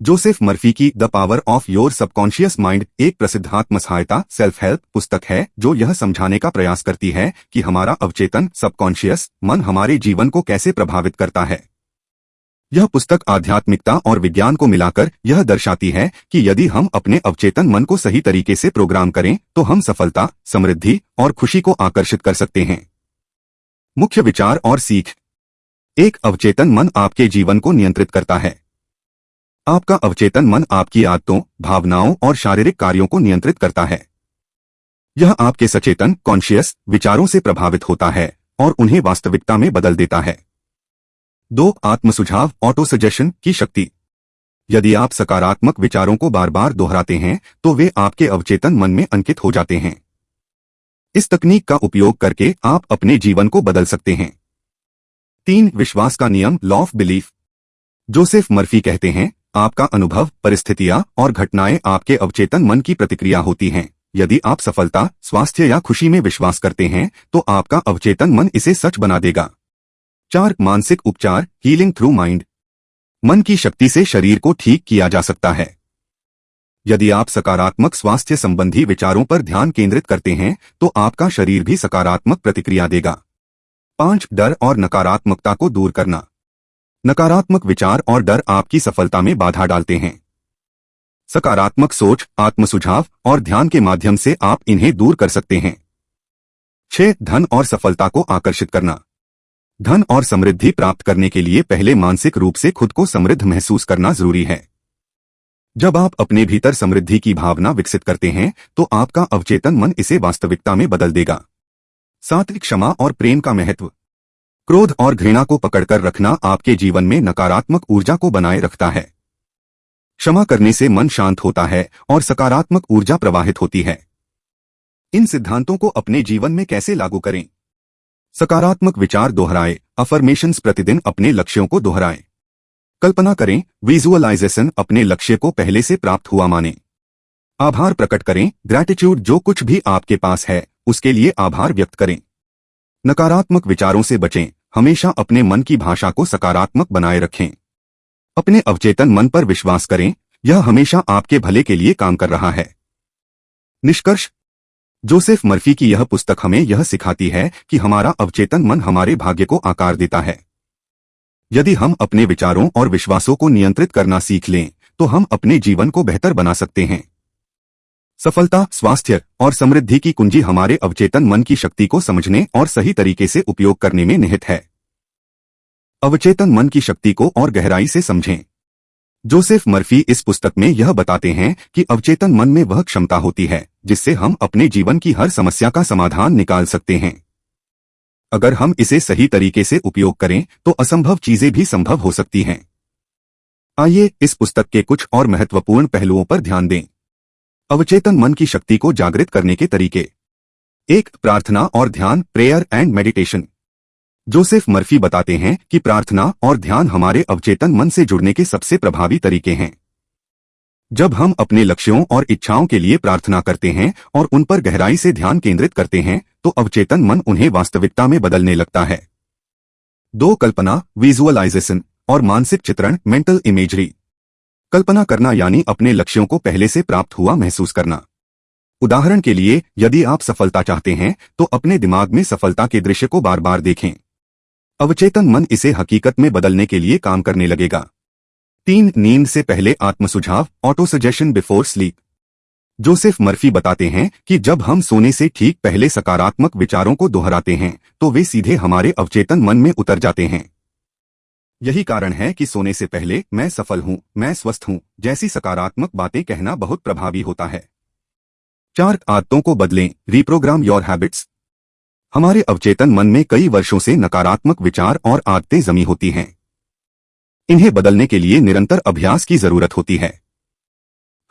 Joseph Murphy की the power of your subconscious mind एक प्रसिद्ध आत्मसहायता सेल्फ हेल्प पुस्तक है जो यह समझाने का प्रयास करती है कि हमारा अवचेतन सबकॉन्शियस मन हमारे जीवन को कैसे प्रभावित करता है। यह पुस्तक आध्यात्मिकता और विज्ञान को मिलाकर यह दर्शाती है कि यदि हम अपने अवचेतन मन को सही तरीके से प्रोग्राम करें तो हम सफलता, समृद्धि और खुशी को आकर्षित कर सकते हैं। मुख्य विचार और सीख। एक अवचेतन मन आपके जीवन को नियंत्रित करता है। आपका अवचेतन मन आपकी आदतों, भावनाओं और शारीरिक कार्यों को नियंत्रित करता है। यह आपके सचेतन कॉन्शियस विचारों से प्रभावित होता है और उन्हें वास्तविकता में बदल देता है। 2. आत्मसुझाव ऑटो सजेशन की शक्ति। यदि आप सकारात्मक विचारों को बार बार दोहराते हैं तो वे आपके अवचेतन मन में अंकित हो जाते हैं। इस तकनीक का उपयोग करके आप अपने जीवन को बदल सकते हैं। 3. विश्वास का नियम law of belief. Joseph Murphy कहते हैं, आपका अनुभव, परिस्थितियां और घटनाएं आपके अवचेतन मन की प्रतिक्रिया होती हैं। यदि आप सफलता, स्वास्थ्य या खुशी में विश्वास करते हैं तो आपका अवचेतन मन इसे सच बना देगा। 4. मानसिक उपचार हीलिंग थ्रू माइंड। मन की शक्ति से शरीर को ठीक किया जा सकता है। यदि आप सकारात्मक स्वास्थ्य संबंधी विचारों पर ध्यान केंद्रित करते हैं तो आपका शरीर भी सकारात्मक प्रतिक्रिया देगा। 5. डर और नकारात्मकता को दूर करना। नकारात्मक विचार और डर आपकी सफलता में बाधा डालते हैं। सकारात्मक सोच, आत्मसुझाव और ध्यान के माध्यम से आप इन्हें दूर कर सकते हैं। 6. धन और सफलता को आकर्षित करना। धन और समृद्धि प्राप्त करने के लिए पहले मानसिक रूप से खुद को समृद्ध महसूस करना जरूरी है। जब आप अपने भीतर समृद्धि की भावना विकसित करते हैं तो आपका अवचेतन मन इसे वास्तविकता में बदल देगा। 7. क्षमा और प्रेम का महत्व। क्रोध और घृणा को पकड़कर रखना आपके जीवन में नकारात्मक ऊर्जा को बनाए रखता है। क्षमा करने से मन शांत होता है और सकारात्मक ऊर्जा प्रवाहित होती है। इन सिद्धांतों को अपने जीवन में कैसे लागू करें? सकारात्मक विचार दोहराएं, अफर्मेशंस प्रतिदिन अपने लक्ष्यों को दोहराएं। कल्पना करें, विजुअलाइजेशन अपने लक्ष्य को पहले से प्राप्त हुआ माने। आभार प्रकट करें, ग्रैटिट्यूड जो कुछ भी आपके पास है उसके लिए आभार व्यक्त करें। नकारात्मक विचारों से बचें, हमेशा अपने मन की भाषा को सकारात्मक बनाए रखें। अपने अवचेतन मन पर विश्वास करें, यह हमेशा आपके भले के लिए काम कर रहा है। निष्कर्ष। जोसेफ मर्फी की यह पुस्तक हमें यह सिखाती है कि हमारा अवचेतन मन हमारे भाग्य को आकार देता है। यदि हम अपने विचारों और विश्वासों को नियंत्रित करना सीख लें तो हम अपने जीवन को बेहतर बना सकते हैं। सफलता, स्वास्थ्य और समृद्धि की कुंजी हमारे अवचेतन मन की शक्ति को समझने और सही तरीके से उपयोग करने में निहित है। अवचेतन मन की शक्ति को और गहराई से समझें। जोसेफ मर्फी इस पुस्तक में यह बताते हैं कि अवचेतन मन में वह क्षमता होती है जिससे हम अपने जीवन की हर समस्या का समाधान निकाल सकते हैं। अगर हम इसे सही तरीके से उपयोग करें तो असंभव चीजें भी संभव हो सकती हैं। आइए इस पुस्तक के कुछ और महत्वपूर्ण पहलुओं पर ध्यान दें। अवचेतन मन की शक्ति को जागृत करने के तरीके। 1. प्रार्थना और ध्यान prayer and meditation. Joseph Murphy बताते हैं कि प्रार्थना और ध्यान हमारे अवचेतन मन से जुड़ने के सबसे प्रभावी तरीके हैं। जब हम अपने लक्ष्यों और इच्छाओं के लिए प्रार्थना करते हैं और उन पर गहराई से ध्यान केंद्रित करते हैं तो अवचेतन मन उन्हें वास्तविकता में बदलने लगता है। 2. कल्पना विजुअलाइजेशन और मानसिक चित्रण मेंटल इमेजरी। कल्पना करना यानी अपने लक्ष्यों को पहले से प्राप्त हुआ महसूस करना। उदाहरण के लिए, यदि आप सफलता चाहते हैं तो अपने दिमाग में सफलता के दृश्य को बार बार देखें। अवचेतन मन इसे हकीकत में बदलने के लिए काम करने लगेगा। 3. नींद से पहले आत्मसुझाव auto suggestion before sleep. Joseph Murphy बताते हैं कि जब हम सोने से ठीक पहले सकारात्मक विचारों को दोहराते हैं तो वे सीधे हमारे अवचेतन मन में उतर जाते हैं। यही कारण है कि सोने से पहले मैं सफल हूं, मैं स्वस्थ हूं जैसी सकारात्मक बातें कहना बहुत प्रभावी होता है। 4. आदतों को बदलें रीप्रोग्राम योर हैबिट्स। हमारे अवचेतन मन में कई वर्षों से नकारात्मक विचार और आदतें जमी होती हैं। इन्हें बदलने के लिए निरंतर अभ्यास की जरूरत होती है।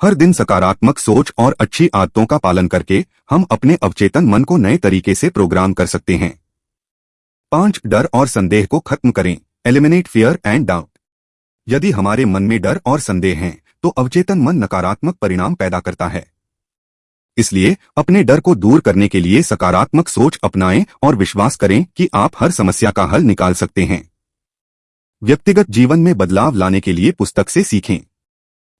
हर दिन सकारात्मक सोच और अच्छी आदतों का पालन करके हम अपने अवचेतन मन को नए तरीके से प्रोग्राम कर सकते हैं। 5. डर और संदेह को खत्म करें एलिमिनेट फियर एंड डाउट। यदि हमारे मन में डर और संदेह हैं तो अवचेतन मन नकारात्मक परिणाम पैदा करता है। इसलिए अपने डर को दूर करने के लिए सकारात्मक सोच अपनाएं और विश्वास करें कि आप हर समस्या का हल निकाल सकते हैं। व्यक्तिगत जीवन में बदलाव लाने के लिए पुस्तक से सीखें।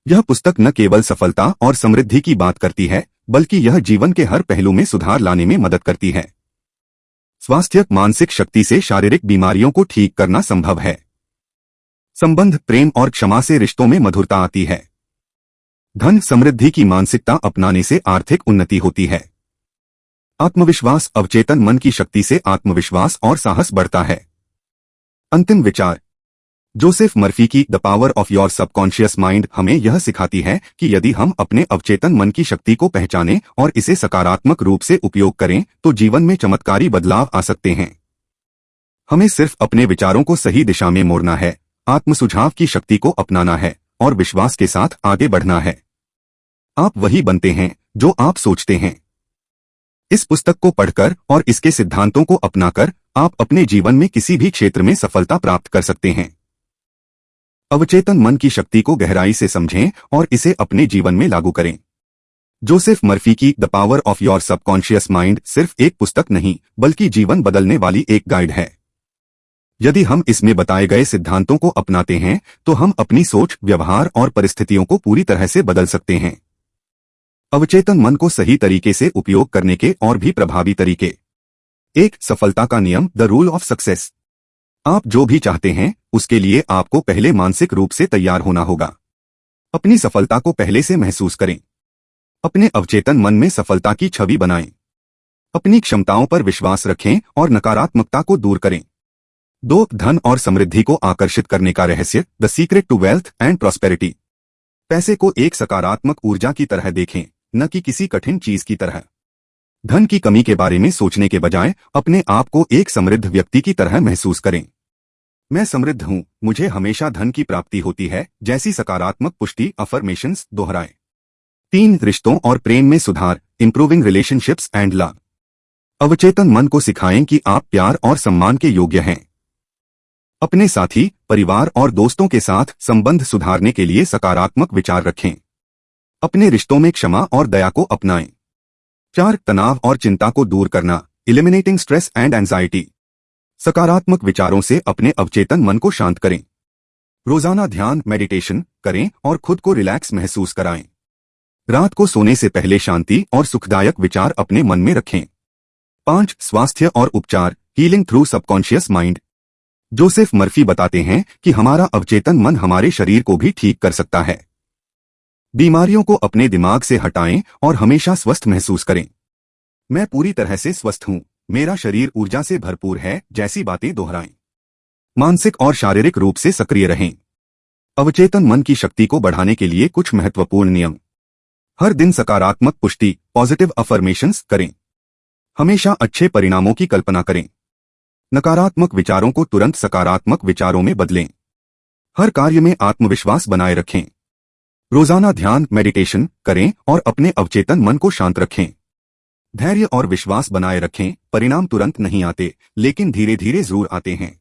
यह पुस्तक न केवल सफलता और समृद्धि की बात करती है, बल्कि यह जीवन के हर पहलू में सुधार लाने में मदद करती है। स्वास्थ्य, मानसिक शक्ति से शारीरिक बीमारियों को ठीक करना संभव है। संबंध, प्रेम और क्षमा से रिश्तों में मधुरता आती है। धन, समृद्धि की मानसिकता अपनाने से आर्थिक उन्नति होती है। आत्मविश्वास, अवचेतन मन की शक्ति से आत्मविश्वास और साहस बढ़ता है। अंतिम विचार। जोसेफ मर्फी की the power of your subconscious mind हमें यह सिखाती है कि यदि हम अपने अवचेतन मन की शक्ति को पहचानें और इसे सकारात्मक रूप से उपयोग करें तो जीवन में चमत्कारी बदलाव आ सकते हैं। हमें सिर्फ अपने विचारों को सही दिशा में मोड़ना है, आत्मसुझाव की शक्ति को अपनाना है और विश्वास के साथ आगे बढ़ना है। आप वही बनते हैं जो आप सोचते हैं। इस पुस्तक को पढ़कर और इसके सिद्धांतों को अपनाकर आप अपने जीवन में किसी भी क्षेत्र में सफलता प्राप्त कर सकते हैं। अवचेतन मन की शक्ति को गहराई से समझें और इसे अपने जीवन में लागू करें। जोसेफ मर्फी की the power of your subconscious mind सिर्फ एक पुस्तक नहीं, बल्कि जीवन बदलने वाली एक गाइड है। यदि हम इसमें बताए गए सिद्धांतों को अपनाते हैं तो हम अपनी सोच, व्यवहार और परिस्थितियों को पूरी तरह से बदल सकते हैं। अवचेतन मन को सही तरीके से उपयोग करने के और भी प्रभावी तरीके। 1. सफलता का नियम, द रूल ऑफ सक्सेस। आप जो भी चाहते हैं उसके लिए आपको पहले मानसिक रूप से तैयार होना होगा। अपनी सफलता को पहले से महसूस करें। अपने अवचेतन मन में सफलता की छवि बनाएं। अपनी क्षमताओं पर विश्वास रखें और नकारात्मकता को दूर करें। 2. धन और समृद्धि को आकर्षित करने का रहस्य, the secret to wealth and prosperity. पैसे को एक सकारात्मक ऊर्जा की तरह देखें, न कि किसी कठिन चीज की तरह। धन की कमी के बारे में सोचने के बजाय अपने आप को एक समृद्ध व्यक्ति की तरह महसूस करें। मैं समृद्ध हूं, मुझे हमेशा धन की प्राप्ति होती है जैसी सकारात्मक पुष्टि अफर्मेशंस दोहराएं। 3. रिश्तों और प्रेम में सुधार, इंप्रूविंग रिलेशनशिप्स एंड लव। अवचेतन मन को सिखाएं कि आप प्यार और सम्मान के योग्य हैं। अपने साथी, परिवार और दोस्तों के साथ संबंध सुधारने के लिए सकारात्मक विचार रखें। अपने रिश्तों में क्षमा और दया को अपनाएं। 4. तनाव और चिंता को दूर करना, एलिमिनेटिंग स्ट्रेस एंड एंजाइटी। सकारात्मक विचारों से अपने अवचेतन मन को शांत करें। रोजाना ध्यान, मेडिटेशन करें और खुद को रिलैक्स महसूस कराएं। रात को सोने से पहले शांति और सुखदायक विचार अपने मन में रखें। 5. स्वास्थ्य और उपचार, healing through subconscious mind. Joseph Murphy बताते हैं कि हमारा अवचेतन मन हमारे शरीर को भी ठीक कर सकता है। बीमारियों को अपने दिमाग से हटाएं और हमेशा स्वस्थ महसूस करें। मैं पूरी तरह से स्वस्थ हूं, मेरा शरीर ऊर्जा से भरपूर है जैसी बातें दोहराएं। मानसिक और शारीरिक रूप से सक्रिय रहें। अवचेतन मन की शक्ति को बढ़ाने के लिए कुछ महत्वपूर्ण नियम। हर दिन सकारात्मक पुष्टि, पॉजिटिव अफर्मेशंस करें। हमेशा अच्छे परिणामों की कल्पना करें। नकारात्मक विचारों को तुरंत सकारात्मक विचारों में बदलें। हर कार्य में आत्मविश्वास बनाए रखें। रोजाना ध्यान, मेडिटेशन करें और अपने अवचेतन मन को शांत रखें। धैर्य और विश्वास बनाए रखें, परिणाम तुरंत नहीं आते, लेकिन धीरे धीरे जरूर आते हैं।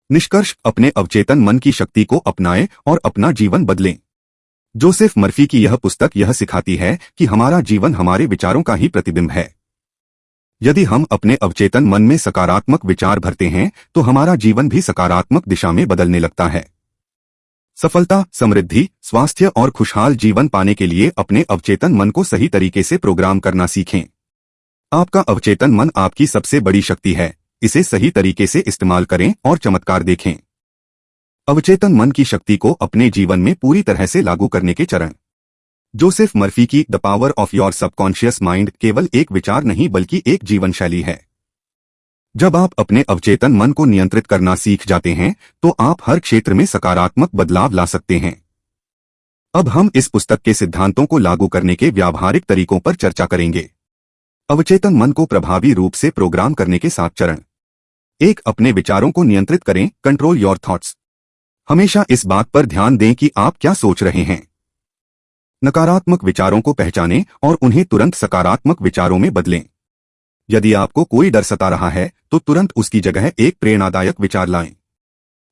निष्कर्ष, अपने अवचेतन मन की शक्ति को अपनाएं और अपना जीवन बदलें। जोसेफ मर्फी की यह पुस्तक यह सिखाती है कि हमारा जीवन हमारे विचारों का ही प्रतिबिंब है। यदि हम अपने अवचेतन मन में सकारात्मक विचार भरते हैं तो हमारा जीवन भी सकारात्मक दिशा में बदलने लगता है। सफलता, समृद्धि, स्वास्थ्य और खुशहाल जीवन पाने के लिए अपने अवचेतन मन को सही तरीके से प्रोग्राम करना सीखें। आपका अवचेतन मन आपकी सबसे बड़ी शक्ति है, इसे सही तरीके से इस्तेमाल करें और चमत्कार देखें। अवचेतन मन की शक्ति को अपने जीवन में पूरी तरह से लागू करने के चरण। जोसेफ मर्फी की the power of your subconscious mind केवल एक विचार नहीं बल्कि एक जीवन शैली है। जब आप अपने अवचेतन मन को नियंत्रित करना सीख जाते हैं तो आप हर क्षेत्र में सकारात्मक बदलाव ला सकते हैं। अब हम इस पुस्तक के सिद्धांतों को लागू करने के व्यावहारिक तरीकों पर चर्चा करेंगे। अवचेतन मन को प्रभावी रूप से प्रोग्राम करने के 7 चरण। 1. अपने विचारों को नियंत्रित करें, कंट्रोल योर थॉट्स। हमेशा इस बात पर ध्यान दें कि आप क्या सोच रहे हैं। नकारात्मक विचारों को पहचानें और उन्हें तुरंत सकारात्मक विचारों में बदलें। यदि आपको कोई डर सता रहा है तो तुरंत उसकी जगह एक प्रेरणादायक विचार लाएं।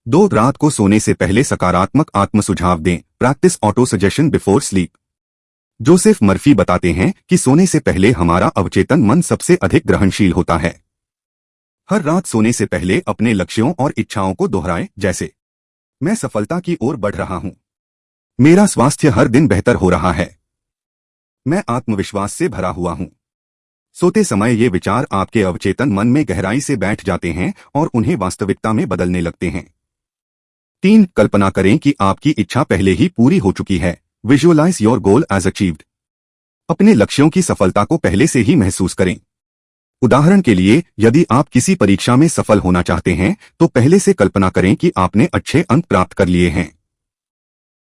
2. रात को सोने से पहले सकारात्मक आत्म सुझाव दें, practice auto suggestion before sleep. Joseph Murphy बताते हैं कि सोने से पहले हमारा अवचेतन मन सबसे अधिक ग्रहणशील होता है। हर रात सोने से पहले अपने लक्ष्यों और इच्छाओं को दोहराएं, जैसे मैं सफलता की ओर बढ़ रहा हूं, मेरा स्वास्थ्य हर दिन बेहतर हो रहा है। मैं आत्मविश्वास से भरा हुआ हूं। सोते समय ये विचार आपके अवचेतन मन में गहराई से बैठ जाते हैं और उन्हें वास्तविकता में बदलने लगते हैं। 3. कल्पना करें कि आपकी इच्छा पहले ही पूरी हो चुकी है। Visualise your goal as achieved. अपने लक्ष्यों की सफलता को पहले से ही महसूस करें। उदाहरण के लिए, यदि आप किसी परीक्षा में सफल होना चाहते हैं तो पहले से कल्पना करें कि आपने अच्छे अंक प्राप्त कर लिए हैं।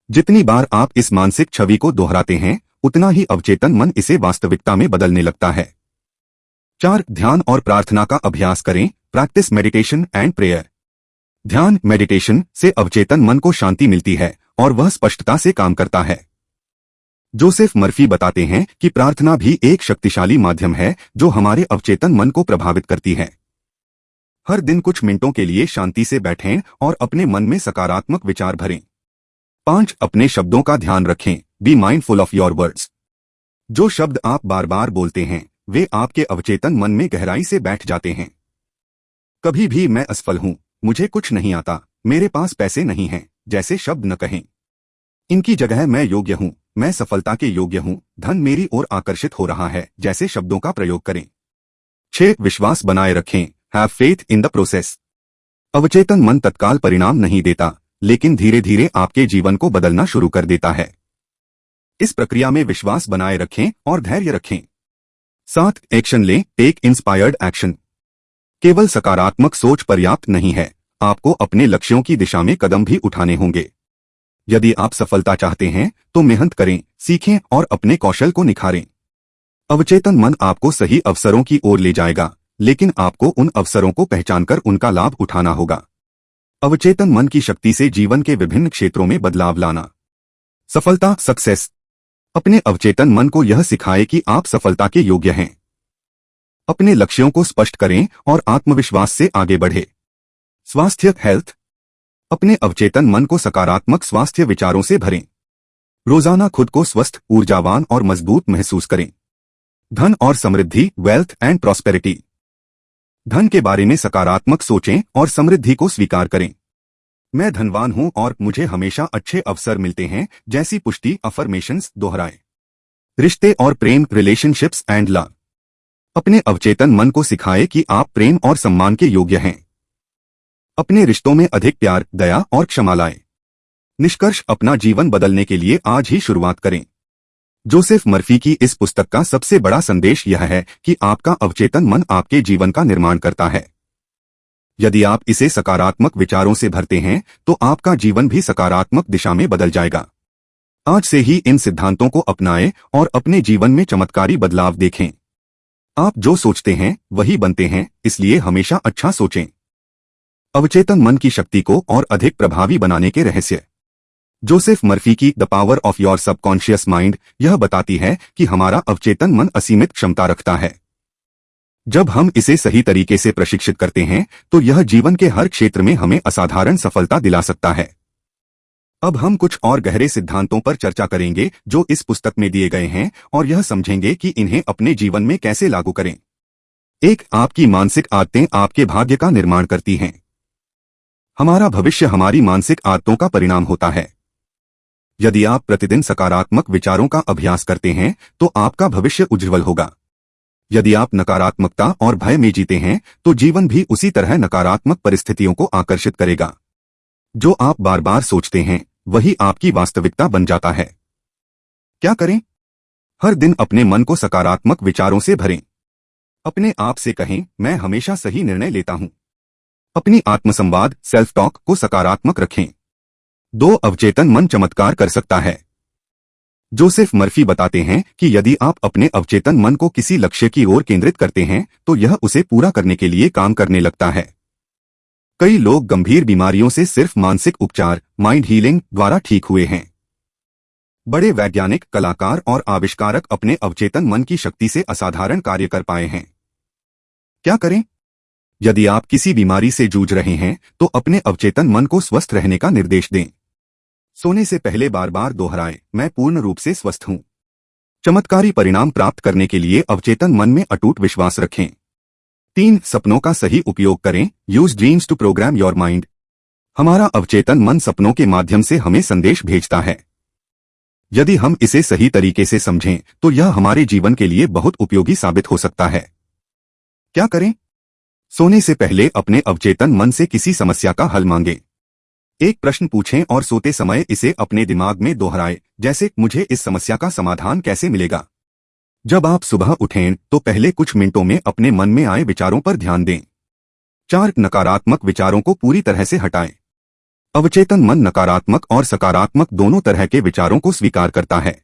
जितनी बार आप इस मानसिक छवि को दोहराते हैं, उतना ही अवचेतन मन इसे वास्तविकता में बदलने लगता है। 4. ध्यान और प्रार्थना का अभ्यास करें। Practice meditation and prayer. ध्यान मेडिटेशन से अवचेतन मन को शांति मिलती है और वह स्पष्टता से काम करता है। जोसेफ मर्फी बताते हैं कि प्रार्थना भी एक शक्तिशाली माध्यम है जो हमारे अवचेतन मन को प्रभावित करती है। हर दिन कुछ मिनटों के लिए शांति से बैठें और अपने मन में सकारात्मक विचार भरें। 5. अपने शब्दों का ध्यान रखें। Be mindful of your words. जो शब्द आप बार बार बोलते हैं वे आपके अवचेतन मन में गहराई से बैठ जाते हैं। कभी भी मैं असफल हूं, मुझे कुछ नहीं आता, मेरे पास पैसे नहीं हैं जैसे शब्द न कहें। इनकी जगह मैं योग्य हूं, मैं सफलता के योग्य हूं, धन मेरी ओर आकर्षित हो रहा है जैसे शब्दों का प्रयोग करें। 6. विश्वास बनाए रखें। Have faith in the process. अवचेतन मन तत्काल परिणाम नहीं देता, लेकिन धीरे धीरे आपके जीवन को बदलना शुरू कर देता है। इस प्रक्रिया में विश्वास बनाए रखें और धैर्य रखें। 7. एक्शन लें। Take inspired action. केवल सकारात्मक सोच पर्याप्त नहीं है, आपको अपने लक्ष्यों की दिशा में कदम भी उठाने होंगे। यदि आप सफलता चाहते हैं तो मेहनत करें, सीखें और अपने कौशल को निखारें। अवचेतन मन आपको सही अवसरों की ओर ले जाएगा, लेकिन आपको उन अवसरों को पहचानकर उनका लाभ उठाना होगा। अवचेतन मन की शक्ति से जीवन के विभिन्न क्षेत्रों में बदलाव लाना। सफलता सक्सेस। अपने अवचेतन मन को यह सिखाए कि आप सफलता के योग्य हैं। अपने लक्ष्यों को स्पष्ट करें और आत्मविश्वास से आगे बढ़े। स्वास्थ्य हेल्थ। अपने अवचेतन मन को सकारात्मक स्वास्थ्य विचारों से भरें। रोजाना खुद को स्वस्थ, ऊर्जावान और मजबूत महसूस करें। धन और समृद्धि वेल्थ एंड प्रॉस्पेरिटी। धन के बारे में सकारात्मक सोचें और समृद्धि को स्वीकार करें। मैं धनवान हूं और मुझे हमेशा अच्छे अवसर मिलते हैं जैसी पुष्टि अफर्मेशंस दोहराएं। रिश्ते और प्रेम रिलेशनशिप्स एंड लव। अपने अवचेतन मन को सिखाए कि आप प्रेम और सम्मान के योग्य हैं। अपने रिश्तों में अधिक प्यार, दया और क्षमा लाएं। निष्कर्ष, अपना जीवन बदलने के लिए आज ही शुरुआत करें। जोसेफ मर्फी की इस पुस्तक का सबसे बड़ा संदेश यह है कि आपका अवचेतन मन आपके जीवन का निर्माण करता है। यदि आप इसे सकारात्मक विचारों से भरते हैं तो आपका जीवन भी सकारात्मक दिशा में बदल जाएगा। आज से ही इन सिद्धांतों को अपनाएं और अपने जीवन में चमत्कारी बदलाव देखें। आप जो सोचते हैं वही बनते हैं, इसलिए हमेशा अच्छा सोचें। अवचेतन मन की शक्ति को और अधिक प्रभावी बनाने के रहस्य। जोसेफ मर्फी की the power of your subconscious mind यह बताती है कि हमारा अवचेतन मन असीमित क्षमता रखता है। जब हम इसे सही तरीके से प्रशिक्षित करते हैं तो यह जीवन के हर क्षेत्र में हमें असाधारण सफलता दिला सकता है। अब हम कुछ और गहरे सिद्धांतों पर चर्चा करेंगे जो इस पुस्तक में दिए गए हैं और यह समझेंगे कि इन्हें अपने जीवन में कैसे लागू करें। 1. आपकी मानसिक आदतें आपके भाग्य का निर्माण करती हैं। हमारा भविष्य हमारी मानसिक आदतों का परिणाम होता है। यदि आप प्रतिदिन सकारात्मक विचारों का अभ्यास करते हैं तो आपका भविष्य उज्ज्वल होगा। यदि आप नकारात्मकता और भय में जीते हैं तो जीवन भी उसी तरह नकारात्मक परिस्थितियों को आकर्षित करेगा। जो आप बार बार सोचते हैं वही आपकी वास्तविकता बन जाता है। क्या करें? हर दिन अपने मन को सकारात्मक विचारों से भरें। अपने आप से कहें, मैं हमेशा सही निर्णय लेता हूं। अपनी आत्मसंवाद सेल्फ टॉक को सकारात्मक रखें। 2. अवचेतन मन चमत्कार कर सकता है। जोसेफ मर्फी बताते हैं कि यदि आप अपने अवचेतन मन को किसी लक्ष्य की ओर केंद्रित करते हैं तो यह उसे पूरा करने के लिए काम करने लगता है। कई लोग गंभीर बीमारियों से सिर्फ मानसिक उपचार माइंड हीलिंग द्वारा ठीक हुए हैं। बड़े वैज्ञानिक, कलाकार और आविष्कारक अपने अवचेतन मन की शक्ति से असाधारण कार्य कर पाए हैं। क्या करें? यदि आप किसी बीमारी से जूझ रहे हैं तो अपने अवचेतन मन को स्वस्थ रहने का निर्देश दें। सोने से पहले बार बार दोहराएं, मैं पूर्ण रूप से स्वस्थ हूं। चमत्कारी परिणाम प्राप्त करने के लिए अवचेतन मन में अटूट विश्वास रखें। 3. सपनों का सही उपयोग करें। Use dreams to program your mind. हमारा अवचेतन मन सपनों के माध्यम से हमें संदेश भेजता है। यदि हम इसे सही तरीके से समझें तो यह हमारे जीवन के लिए बहुत उपयोगी साबित हो सकता है। क्या करें? सोने से पहले अपने अवचेतन मन से किसी समस्या का हल मांगें। एक प्रश्न पूछें और सोते समय इसे अपने दिमाग में दोहराएं, जैसे मुझे इस समस्या का समाधान कैसे मिलेगा। जब आप सुबह उठें तो पहले कुछ मिनटों में अपने मन में आए विचारों पर ध्यान दें। 4 नकारात्मक विचारों को पूरी तरह से हटाएं। अवचेतन मन नकारात्मक और सकारात्मक दोनों तरह के विचारों को स्वीकार करता है।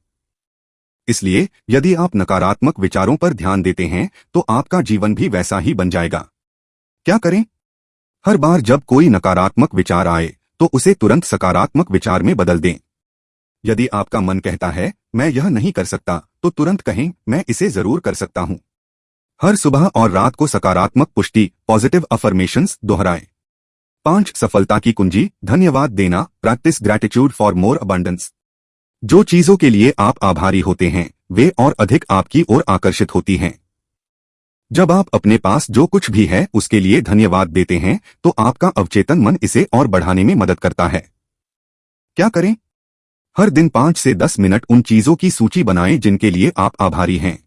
इसलिए यदि आप नकारात्मक विचारों पर ध्यान देते हैं तो आपका जीवन भी वैसा ही बन जाएगा। क्या करें? हर बार जब कोई नकारात्मक विचार आए तो उसे तुरंत सकारात्मक विचार में बदल दें। यदि आपका मन कहता है मैं यह नहीं कर सकता, तो तुरंत कहें मैं इसे जरूर कर सकता हूं। हर सुबह और रात को सकारात्मक पुष्टि पॉजिटिव अफर्मेशंस दोहराएं। 5 सफलता की कुंजी धन्यवाद देना practice gratitude for more abundance. जो चीजों के लिए आप आभारी होते हैं वे और अधिक आपकी ओर आकर्षित होती हैं। जब आप अपने पास जो कुछ भी है उसके लिए धन्यवाद देते हैं तो आपका अवचेतन मन इसे और बढ़ाने में मदद करता है। क्या करें? हर दिन 5 से 10 मिनट उन चीजों की सूची बनाएं जिनके लिए आप आभारी हैं।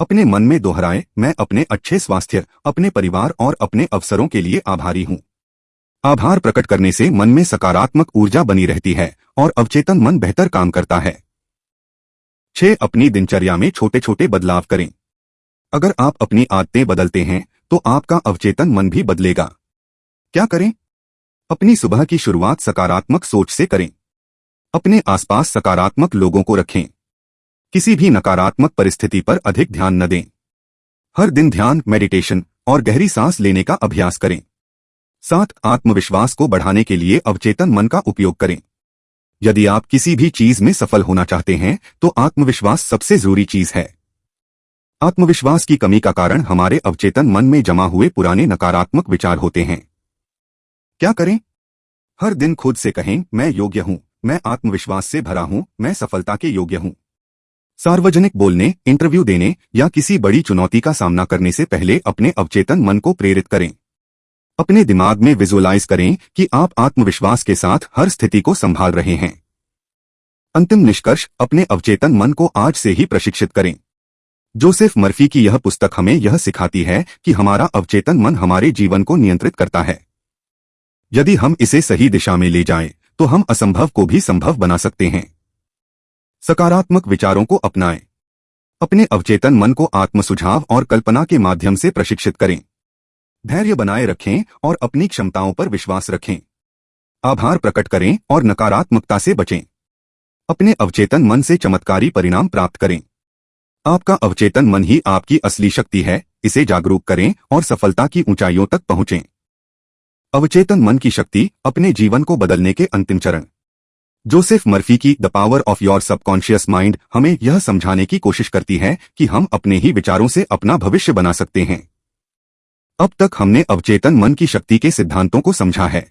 अपने मन में दोहराएं मैं अपने अच्छे स्वास्थ्य, अपने परिवार और अपने अवसरों के लिए आभारी हूं। आभार प्रकट करने से मन में सकारात्मक ऊर्जा बनी रहती है और अवचेतन मन बेहतर काम करता है। 6 अपनी दिनचर्या में छोटे छोटे बदलाव करें। अगर आप अपनी आदतें बदलते हैं तो आपका अवचेतन मन भी बदलेगा। क्या करें? अपनी सुबह की शुरुआत सकारात्मक सोच से करें। अपने आसपास सकारात्मक लोगों को रखें। किसी भी नकारात्मक परिस्थिति पर अधिक ध्यान न दें। हर दिन ध्यान, मेडिटेशन और गहरी सांस लेने का अभ्यास करें। 7 आत्मविश्वास को बढ़ाने के लिए अवचेतन मन का उपयोग करें। यदि आप किसी भी चीज में सफल होना चाहते हैं तो आत्मविश्वास सबसे जरूरी चीज है। आत्मविश्वास की कमी का कारण हमारे अवचेतन मन में जमा हुए पुराने नकारात्मक विचार होते हैं। क्या करें? हर दिन खुद से कहें मैं योग्य हूं, मैं आत्मविश्वास से भरा हूं, मैं सफलता के योग्य हूं। सार्वजनिक बोलने, इंटरव्यू देने या किसी बड़ी चुनौती का सामना करने से पहले अपने अवचेतन मन को प्रेरित करें। अपने दिमाग में विजुअलाइज करें कि आप आत्मविश्वास के साथ हर स्थिति को संभाल रहे हैं। अंतिम निष्कर्ष, अपने अवचेतन मन को आज से ही प्रशिक्षित करें। जोसेफ मर्फी की यह पुस्तक हमें यह सिखाती है कि हमारा अवचेतन मन हमारे जीवन को नियंत्रित करता है। यदि हम इसे सही दिशा में ले जाएं, तो हम असंभव को भी संभव बना सकते हैं। सकारात्मक विचारों को अपनाएं। अपने अवचेतन मन को आत्मसुझाव और कल्पना के माध्यम से प्रशिक्षित करें। धैर्य बनाए रखें और अपनी क्षमताओं पर विश्वास रखें। आभार प्रकट करें और नकारात्मकता से बचें। अपने अवचेतन मन से चमत्कारी परिणाम प्राप्त करें। आपका अवचेतन मन ही आपकी असली शक्ति है। इसे जागरूक करें और सफलता की ऊंचाइयों तक पहुंचें। अवचेतन मन की शक्ति, अपने जीवन को बदलने के अंतिम चरण। जोसेफ मर्फी की the power of your subconscious mind हमें यह समझाने की कोशिश करती है कि हम अपने ही विचारों से अपना भविष्य बना सकते हैं। अब तक हमने अवचेतन मन की शक्ति के सिद्धांतों को समझा है।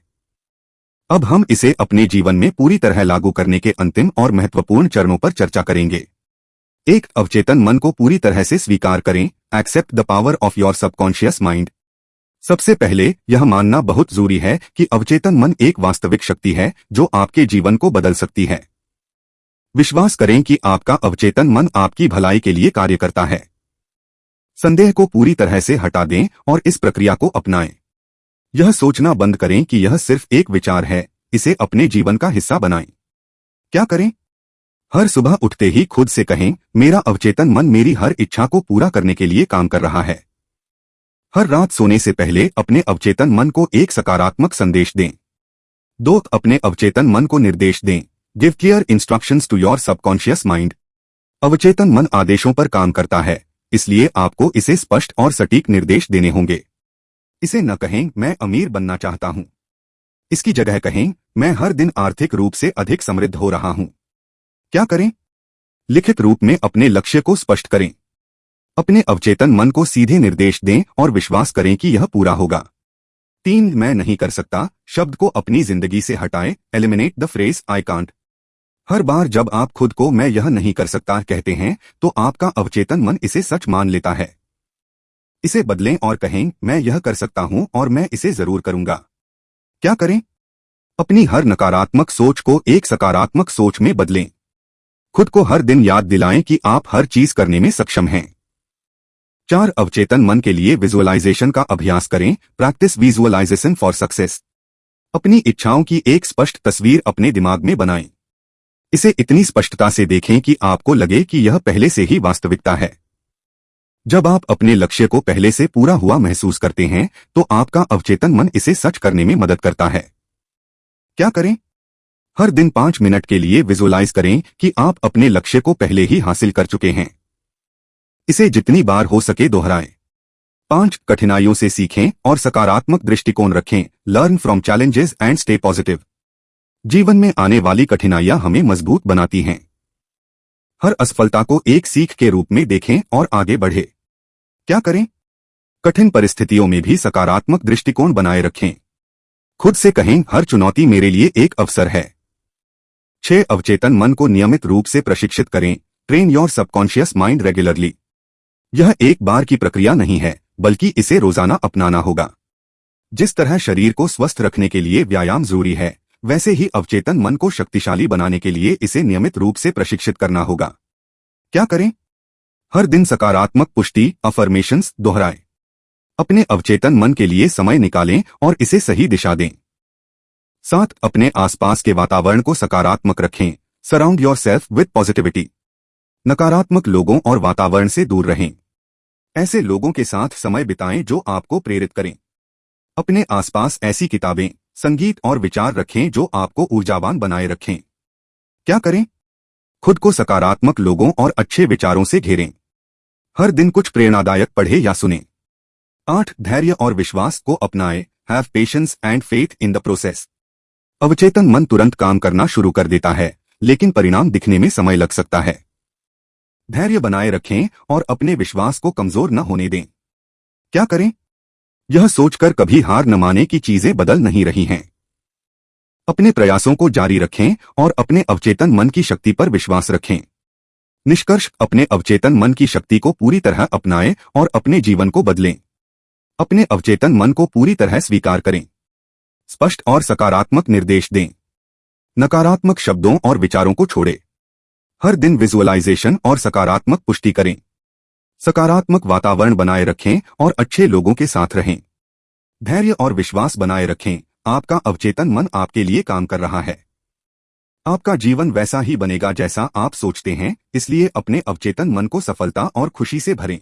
अब हम इसे अपने जीवन में पूरी तरह लागू करने के अंतिम और महत्वपूर्ण चरणों पर चर्चा करेंगे। 1 अवचेतन मन को पूरी तरह से स्वीकार करें। Accept the power of your subconscious mind. सबसे पहले यह मानना बहुत जरूरी है कि अवचेतन मन एक वास्तविक शक्ति है जो आपके जीवन को बदल सकती है। विश्वास करें कि आपका अवचेतन मन आपकी भलाई के लिए कार्य करता है। संदेह को पूरी तरह से हटा दें और इस प्रक्रिया को अपनाएं। यह सोचना बंद करें कि यह सिर्फ एक विचार है, इसे अपने जीवन का हिस्सा बनाएं। क्या करें? हर सुबह उठते ही खुद से कहें मेरा अवचेतन मन मेरी हर इच्छा को पूरा करने के लिए काम कर रहा है। हर रात सोने से पहले अपने अवचेतन मन को एक सकारात्मक संदेश दें। 2 अपने अवचेतन मन को निर्देश दें। Give clear instructions to your subconscious mind. अवचेतन मन आदेशों पर काम करता है, इसलिए आपको इसे स्पष्ट और सटीक निर्देश देने होंगे। इसे न कहें मैं अमीर बनना चाहता हूं। इसकी जगह कहें मैं हर दिन आर्थिक रूप से अधिक समृद्ध हो रहा हूं। क्या करें? लिखित रूप में अपने लक्ष्य को स्पष्ट करें। अपने अवचेतन मन को सीधे निर्देश दें और विश्वास करें कि यह पूरा होगा। 3 मैं नहीं कर सकता शब्द को अपनी जिंदगी से हटाएं। Eliminate the phrase I can't. हर बार जब आप खुद को मैं यह नहीं कर सकता कहते हैं तो आपका अवचेतन मन इसे सच मान लेता है। इसे बदलें और कहें मैं यह कर सकता हूं और मैं इसे जरूर करूंगा। क्या करें? अपनी हर नकारात्मक सोच को एक सकारात्मक सोच में बदलें। खुद को हर दिन याद दिलाएं कि आप हर चीज करने में सक्षम हैं। 4. अवचेतन मन के लिए विजुअलाइजेशन का अभ्यास करें। Practise visualisation for success. अपनी इच्छाओं की एक स्पष्ट तस्वीर अपने दिमाग में बनाएं। इसे इतनी स्पष्टता से देखें कि आपको लगे कि यह पहले से ही वास्तविकता है। जब आप अपने लक्ष्य को पहले से पूरा हुआ महसूस करते हैं तो आपका अवचेतन मन इसे सच करने में मदद करता है। क्या करें? हर दिन 5 मिनट के लिए विजुअलाइज करें कि आप अपने लक्ष्य को पहले ही हासिल कर चुके हैं। इसे जितनी बार हो सके दोहराएं। 5. कठिनाइयों से सीखें और सकारात्मक दृष्टिकोण रखें। Learn from challenges and stay positive. जीवन में आने वाली कठिनाइयां हमें मजबूत बनाती हैं। हर असफलता को एक सीख के रूप में देखें और आगे बढ़े। क्या करें? कठिन परिस्थितियों में भी सकारात्मक दृष्टिकोण बनाए रखें। खुद से कहें, हर चुनौती मेरे लिए एक अवसर है। 6. अवचेतन मन को नियमित रूप से प्रशिक्षित करें। Train your subconscious mind regularly. यह एक बार की प्रक्रिया नहीं है, बल्कि इसे रोजाना अपनाना होगा। जिस तरह शरीर को स्वस्थ रखने के लिए व्यायाम जरूरी है, वैसे ही अवचेतन मन को शक्तिशाली बनाने के लिए इसे नियमित रूप से प्रशिक्षित करना होगा। क्या करें? हर दिन सकारात्मक पुष्टि अफर्मेशंस दोहराएं। अपने अवचेतन मन के लिए समय निकालें और इसे सही दिशा दें। 7. अपने आसपास के वातावरण को सकारात्मक रखें। Surround yourself with positivity. नकारात्मक लोगों और वातावरण से दूर रहें। ऐसे लोगों के साथ समय बिताएं जो आपको प्रेरित करें। अपने आसपास ऐसी किताबें, संगीत और विचार रखें जो आपको ऊर्जावान बनाए रखें। क्या करें? खुद को सकारात्मक लोगों और अच्छे विचारों से घेरें। हर दिन कुछ प्रेरणादायक पढ़ें या सुनें। 8. धैर्य और विश्वास को अपनाएं। Have patience and faith in the process. अवचेतन मन तुरंत काम करना शुरू कर देता है, लेकिन परिणाम दिखने में समय लग सकता है। धैर्य बनाए रखें और अपने विश्वास को कमजोर न होने दें। क्या करें? यह सोचकर कभी हार न माने कि चीजें बदल नहीं रही हैं। अपने प्रयासों को जारी रखें और अपने अवचेतन मन की शक्ति पर विश्वास रखें। निष्कर्ष, अपने अवचेतन मन की शक्ति को पूरी तरह अपनाएं और अपने जीवन को बदलें। अपने अवचेतन मन को पूरी तरह स्वीकार करें। स्पष्ट और सकारात्मक निर्देश दें। नकारात्मक शब्दों और विचारों को छोड़ें। हर दिन विजुअलाइजेशन और सकारात्मक पुष्टि करें। सकारात्मक वातावरण बनाए रखें और अच्छे लोगों के साथ रहें। धैर्य और विश्वास बनाए रखें। आपका अवचेतन मन आपके लिए काम कर रहा है। आपका जीवन वैसा ही बनेगा जैसा आप सोचते हैं, इसलिए अपने अवचेतन मन को सफलता और खुशी से भरें।